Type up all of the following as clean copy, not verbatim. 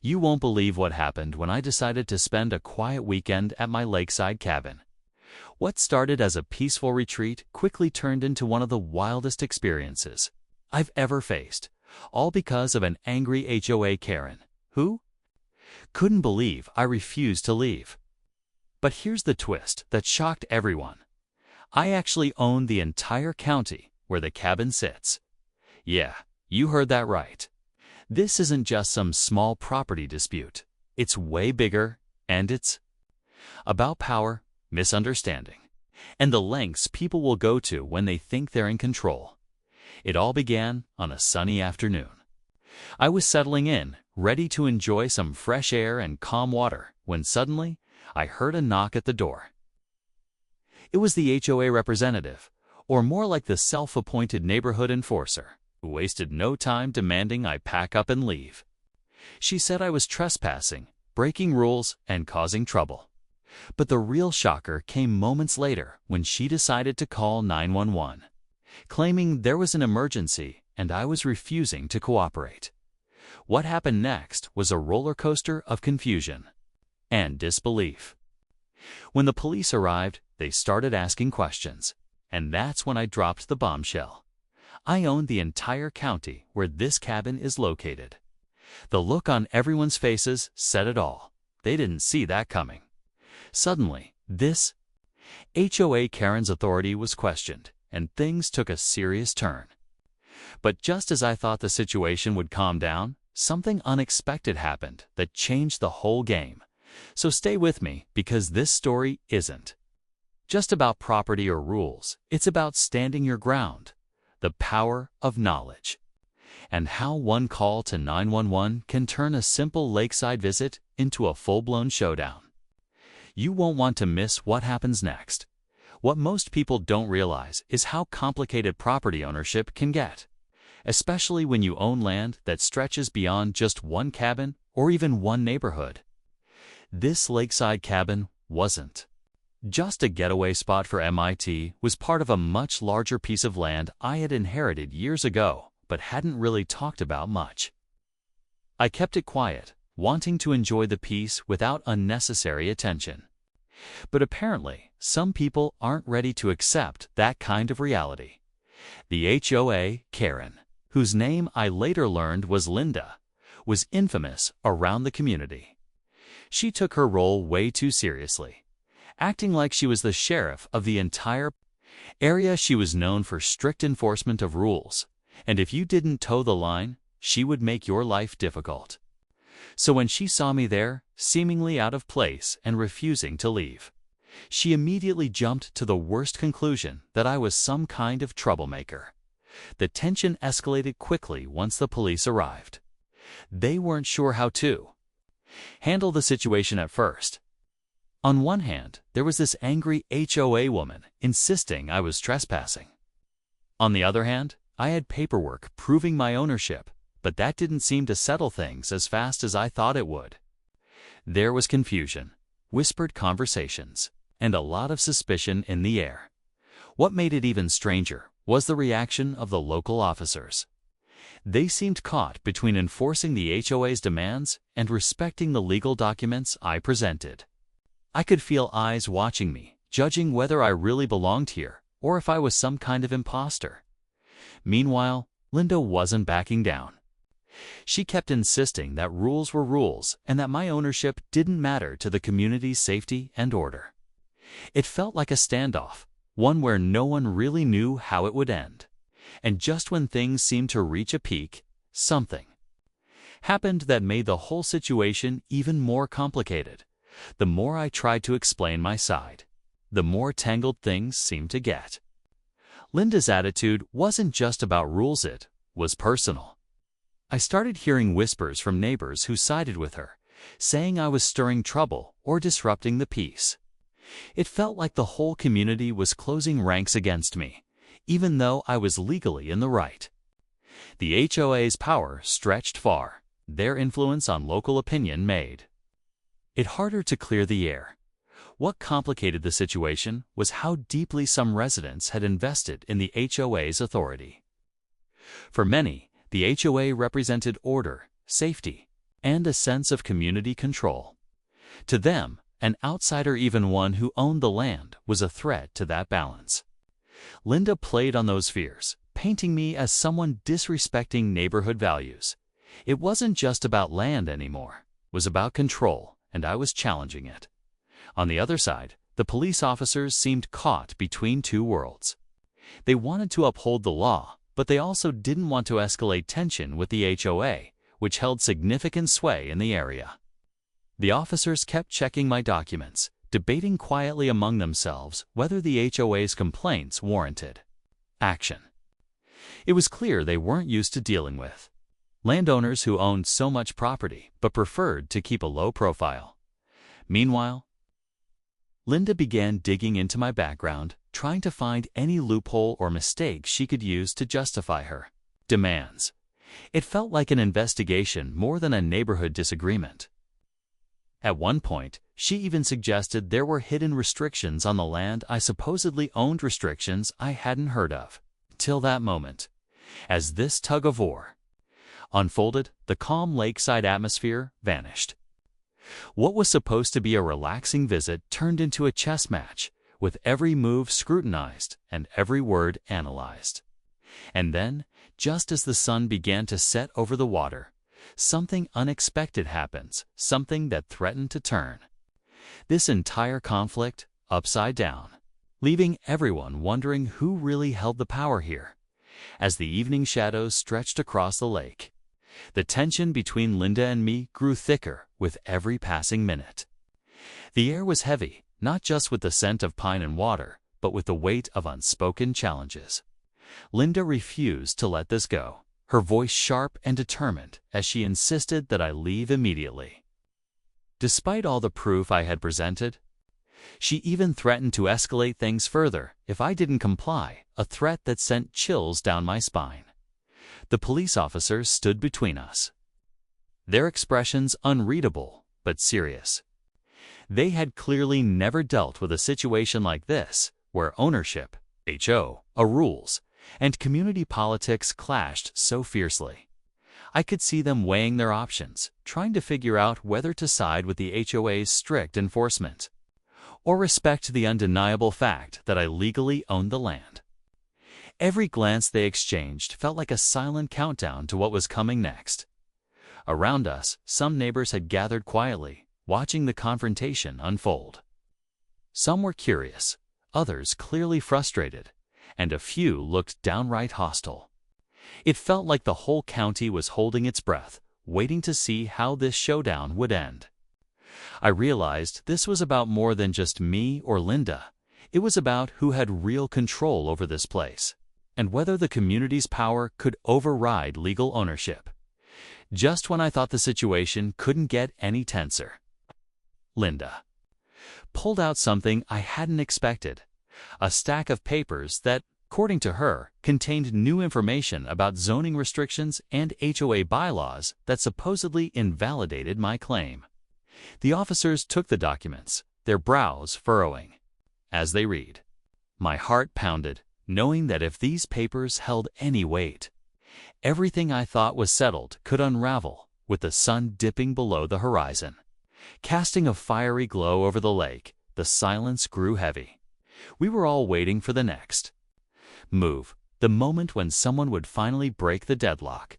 You won't believe what happened when I decided to spend a quiet weekend at my lakeside cabin. What started as a peaceful retreat quickly turned into one of the wildest experiences I've ever faced, all because of an angry HOA Karen, who couldn't believe I refused to leave. But here's the twist that shocked everyone. I actually own the entire county where the cabin sits. Yeah, you heard that right. This isn't just some small property dispute. It's way bigger, and it's about power, misunderstanding, and the lengths people will go to when they think they're in control. It all began on a sunny afternoon. I was settling in, ready to enjoy some fresh air and calm water, when suddenly I heard a knock at the door. It was the HOA representative, or more like the self-appointed neighborhood enforcer, who wasted no time demanding I pack up and leave. She said I was trespassing, breaking rules, and causing trouble. But the real shocker came moments later when she decided to call 911, claiming there was an emergency and I was refusing to cooperate. What happened next was a roller coaster of confusion and disbelief. When the police arrived, they started asking questions, and that's when I dropped the bombshell. I own the entire county where this cabin is located. The look on everyone's faces said it all. They didn't see that coming. Suddenly, this HOA Karen's authority was questioned, and things took a serious turn. But just as I thought the situation would calm down, something unexpected happened that changed the whole game. So stay with me, because this story isn't just about property or rules. It's about standing your ground, the power of knowledge, and how one call to 911 can turn a simple lakeside visit into a full-blown showdown. You won't want to miss what happens next. What most people don't realize is how complicated property ownership can get, especially when you own land that stretches beyond just one cabin or even one neighborhood. This lakeside cabin wasn't just a getaway spot for MIT, was part of a much larger piece of land I had inherited years ago but hadn't really talked about much. I kept it quiet, wanting to enjoy the peace without unnecessary attention. But apparently, some people aren't ready to accept that kind of reality. The HOA Karen, whose name I later learned was Linda, was infamous around the community. She took her role way too seriously, acting like she was the sheriff of the entire area. She was known for strict enforcement of rules, and if you didn't toe the line, she would make your life difficult. So when she saw me there, seemingly out of place and refusing to leave, she immediately jumped to the worst conclusion, that I was some kind of troublemaker. The tension escalated quickly once the police arrived. They weren't sure how to handle the situation at first. On one hand, there was this angry HOA woman insisting I was trespassing. On the other hand, I had paperwork proving my ownership, but that didn't seem to settle things as fast as I thought it would. There was confusion, whispered conversations, and a lot of suspicion in the air. What made it even stranger was the reaction of the local officers. They seemed caught between enforcing the HOA's demands and respecting the legal documents I presented. I could feel eyes watching me, judging whether I really belonged here or if I was some kind of imposter. Meanwhile, Linda wasn't backing down. She kept insisting that rules were rules and that my ownership didn't matter to the community's safety and order. It felt like a standoff, one where no one really knew how it would end. And just when things seemed to reach a peak, something happened that made the whole situation even more complicated. The more I tried to explain my side, the more tangled things seemed to get. Linda's attitude wasn't just about rules, it was personal. I started hearing whispers from neighbors who sided with her, saying I was stirring trouble or disrupting the peace. It felt like the whole community was closing ranks against me, even though I was legally in the right. The HOA's power stretched far. Their influence on local opinion made it harder to clear the air. What complicated the situation was how deeply some residents had invested in the HOA's authority. For many, the HOA represented order, safety, and a sense of community control. To them, an outsider, even one who owned the land, was a threat to that balance. Linda played on those fears, painting me as someone disrespecting neighborhood values. It wasn't just about land anymore. It was about control, and I was challenging it. On the other side, the police officers seemed caught between two worlds. They wanted to uphold the law, but they also didn't want to escalate tension with the HOA, which held significant sway in the area. The officers kept checking my documents, debating quietly among themselves whether the HOA's complaints warranted action. It was clear they weren't used to dealing with landowners who owned so much property but preferred to keep a low profile. Meanwhile, Linda began digging into my background, trying to find any loophole or mistake she could use to justify her demands. It felt like an investigation more than a neighborhood disagreement. At one point, she even suggested there were hidden restrictions on the land I supposedly owned, restrictions I hadn't heard of till that moment. As this tug-of-war unfolded, the calm lakeside atmosphere vanished. What was supposed to be a relaxing visit turned into a chess match, with every move scrutinized and every word analyzed. And then, just as the sun began to set over the water, something unexpected happens, something that threatened to turn this entire conflict upside down, leaving everyone wondering who really held the power here. As the evening shadows stretched across the lake, the tension between Linda and me grew thicker with every passing minute. The air was heavy, not just with the scent of pine and water, but with the weight of unspoken challenges. Linda refused to let this go, her voice sharp and determined as she insisted that I leave immediately. Despite all the proof I had presented, she even threatened to escalate things further if I didn't comply, a threat that sent chills down my spine. The police officers stood between us, their expressions unreadable but serious. They had clearly never dealt with a situation like this, where ownership, HOA rules, and community politics clashed so fiercely. I could see them weighing their options, trying to figure out whether to side with the HOA's strict enforcement or respect the undeniable fact that I legally owned the land. Every glance they exchanged felt like a silent countdown to what was coming next. Around us, some neighbors had gathered quietly, watching the confrontation unfold. Some were curious, others clearly frustrated, and a few looked downright hostile. It felt like the whole county was holding its breath, waiting to see how this showdown would end. I realized this was about more than just me or Linda. It was about who had real control over this place, and whether the community's power could override legal ownership. Just when I thought the situation couldn't get any tenser, Linda pulled out something I hadn't expected, a stack of papers that, according to her, contained new information about zoning restrictions and HOA bylaws that supposedly invalidated my claim. The officers took the documents, their brows furrowing as they read. My heart pounded, knowing that if these papers held any weight, everything I thought was settled could unravel with the sun dipping below the horizon. Casting a fiery glow over the lake, the silence grew heavy. We were all waiting for the next move, the moment when someone would finally break the deadlock.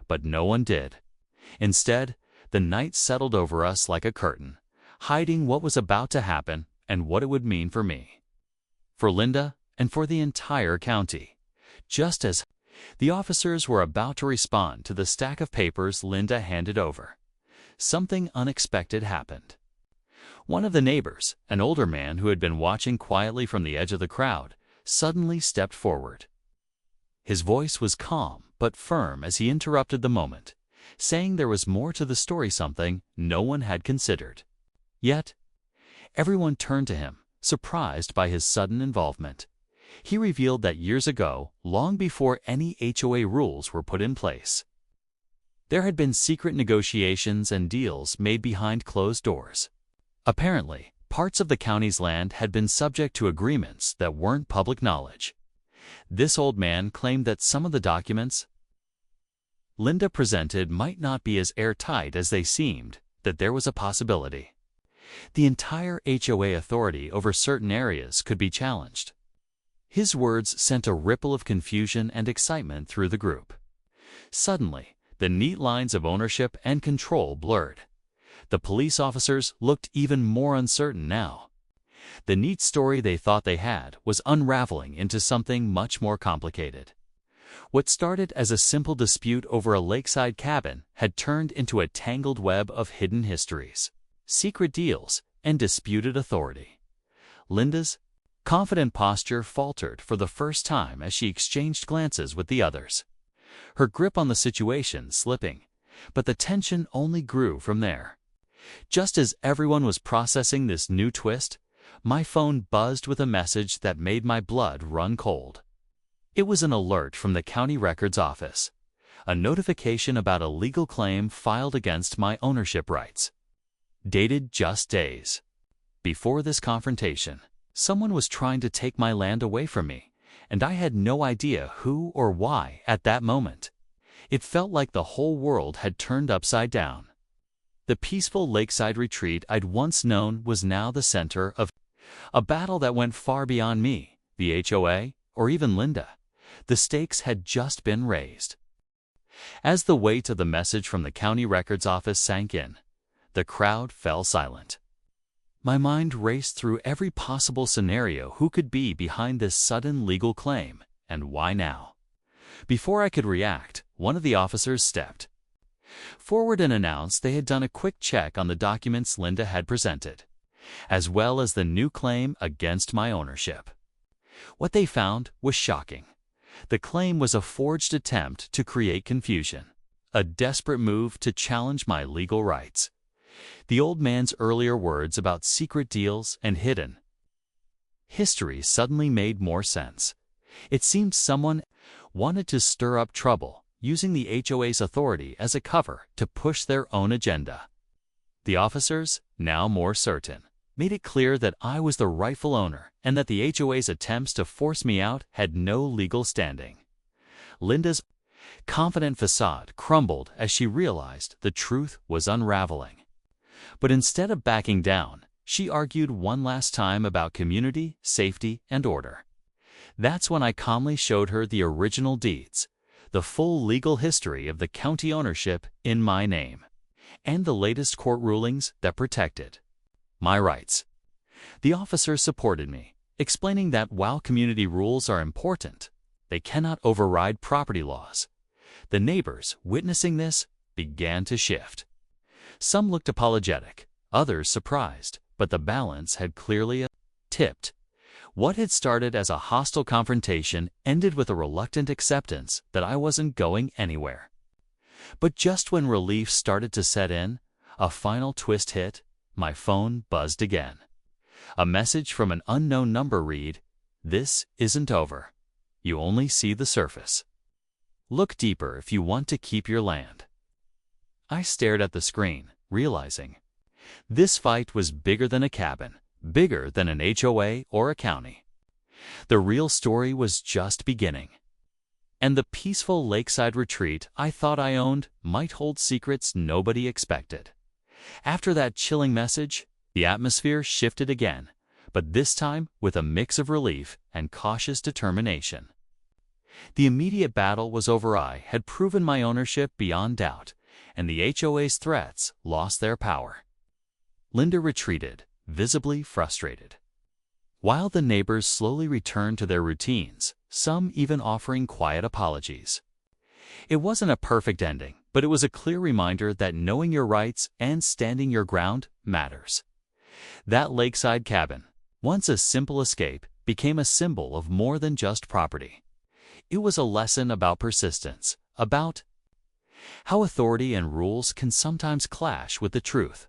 But no one did. Instead, the night settled over us like a curtain, hiding what was about to happen and what it would mean for me, for Linda, and for the entire county. Just as the officers were about to respond to the stack of papers Linda handed over, something unexpected happened. One of the neighbors, an older man who had been watching quietly from the edge of the crowd, suddenly stepped forward. His voice was calm but firm as he interrupted the moment, saying there was more to the story, something no one had considered. Yet, everyone turned to him, surprised by his sudden involvement. He revealed that years ago, long before any HOA rules were put in place, there had been secret negotiations and deals made behind closed doors. Apparently, parts of the county's land had been subject to agreements that weren't public knowledge. This old man claimed that some of the documents Linda presented might not be as airtight as they seemed, that there was a possibility. The entire HOA authority over certain areas could be challenged. His words sent a ripple of confusion and excitement through the group. Suddenly, the neat lines of ownership and control blurred. The police officers looked even more uncertain now. The neat story they thought they had was unraveling into something much more complicated. What started as a simple dispute over a lakeside cabin had turned into a tangled web of hidden histories, secret deals, and disputed authority. Linda's confident posture faltered for the first time as she exchanged glances with the others, her grip on the situation slipping, but the tension only grew from there. Just as everyone was processing this new twist, my phone buzzed with a message that made my blood run cold. It was an alert from the county records office, a notification about a legal claim filed against my ownership rights. Dated just days before this confrontation, someone was trying to take my land away from me, and I had no idea who or why at that moment. It felt like the whole world had turned upside down. The peaceful lakeside retreat I'd once known was now the center of a battle that went far beyond me, the HOA, or even Linda. The stakes had just been raised. As the weight of the message from the county records office sank in, the crowd fell silent. My mind raced through every possible scenario. Who could be behind this sudden legal claim, and why now? Before I could react, one of the officers stepped forward and announced they had done a quick check on the documents Linda had presented, as well as the new claim against my ownership. What they found was shocking. The claim was a forged attempt to create confusion, a desperate move to challenge my legal rights. The old man's earlier words about secret deals and hidden history suddenly made more sense. It seemed someone wanted to stir up trouble, using the HOA's authority as a cover to push their own agenda. The officers, now more certain, made it clear that I was the rightful owner and that the HOA's attempts to force me out had no legal standing. Linda's confident facade crumbled as she realized the truth was unraveling. But instead of backing down, she argued one last time about community, safety, and order. That's when I calmly showed her the original deeds, the full legal history of the county ownership in my name, and the latest court rulings that protected my rights. The officer supported me, explaining that while community rules are important, they cannot override property laws. The neighbors, witnessing this, began to shift. Some looked apologetic, others surprised, but the balance had clearly tipped. What had started as a hostile confrontation ended with a reluctant acceptance that I wasn't going anywhere. But just when relief started to set in, a final twist hit. My phone buzzed again. A message from an unknown number read, "This isn't over. You only see the surface. Look deeper if you want to keep your land." I stared at the screen, realizing this fight was bigger than a cabin, bigger than an HOA or a county. The real story was just beginning. And the peaceful lakeside retreat I thought I owned might hold secrets nobody expected. After that chilling message, the atmosphere shifted again, but this time with a mix of relief and cautious determination. The immediate battle was over. I had proven my ownership beyond doubt, and the HOA's threats lost their power. Linda retreated, visibly frustrated, while the neighbors slowly returned to their routines, some even offering quiet apologies. It wasn't a perfect ending, but it was a clear reminder that knowing your rights and standing your ground matters. That lakeside cabin, once a simple escape, became a symbol of more than just property. It was a lesson about persistence, about how authority and rules can sometimes clash with the truth.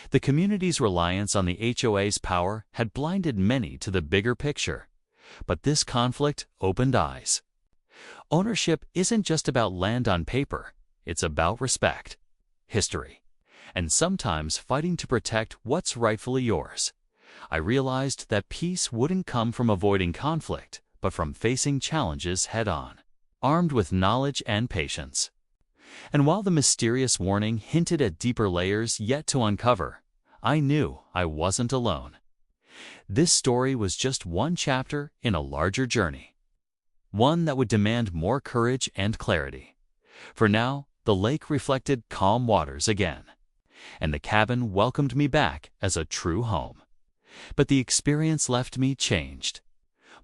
The community's reliance on the HOA's power had blinded many to the bigger picture, but this conflict opened eyes. Ownership isn't just about land on paper, it's about respect, history, and sometimes fighting to protect what's rightfully yours. I realized that peace wouldn't come from avoiding conflict, but from facing challenges head-on, armed with knowledge and patience. And while the mysterious warning hinted at deeper layers yet to uncover, I knew I wasn't alone. This story was just one chapter in a larger journey, one that would demand more courage and clarity. For now, the lake reflected calm waters again, and the cabin welcomed me back as a true home. But the experience left me changed,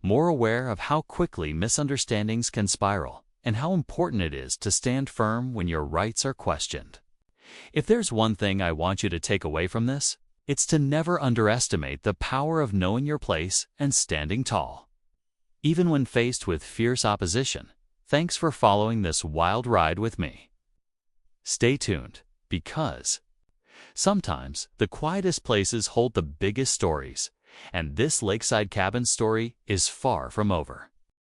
more aware of how quickly misunderstandings can spiral and how important it is to stand firm when your rights are questioned. If there's one thing I want you to take away from this, it's to never underestimate the power of knowing your place and standing tall. Even when faced with fierce opposition, thanks for following this wild ride with me. Stay tuned, because sometimes the quietest places hold the biggest stories, and this lakeside cabin story is far from over.